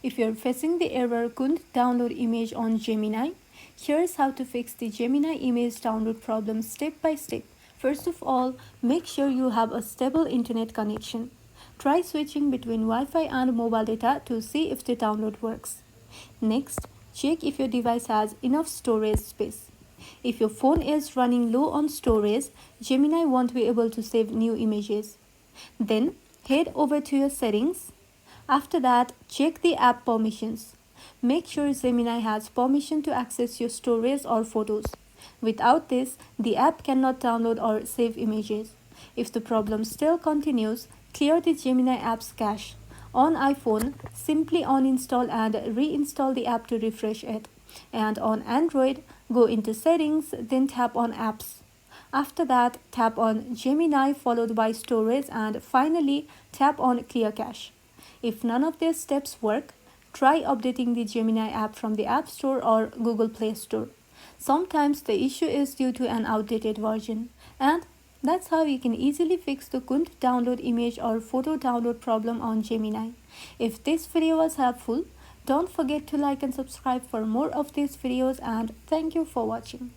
If you're facing the error couldn't download image on Gemini, here's how to fix the Gemini image download problem step by step. First of all, make sure you have a stable internet connection. Try switching between Wi-Fi and mobile data to see if the download works. Next, check if your device has enough storage space. If your phone is running low on storage, Gemini won't be able to save new images. Then, head over to your settings. After that, check the app permissions. Make sure Gemini has permission to access your storage or photos. Without this, the app cannot download or save images. If the problem still continues, clear the Gemini app's cache. On iPhone, simply uninstall and reinstall the app to refresh it. And on Android, go into Settings, then tap on Apps. After that, tap on Gemini followed by Storage and finally tap on Clear Cache. If none of these steps work, try updating the Gemini app from the App Store or Google Play Store. Sometimes the issue is due to an outdated version. And that's how you can easily fix the couldn't download image or photo download problem on Gemini. If this video was helpful, don't forget to like and subscribe for more of these videos, and thank you for watching.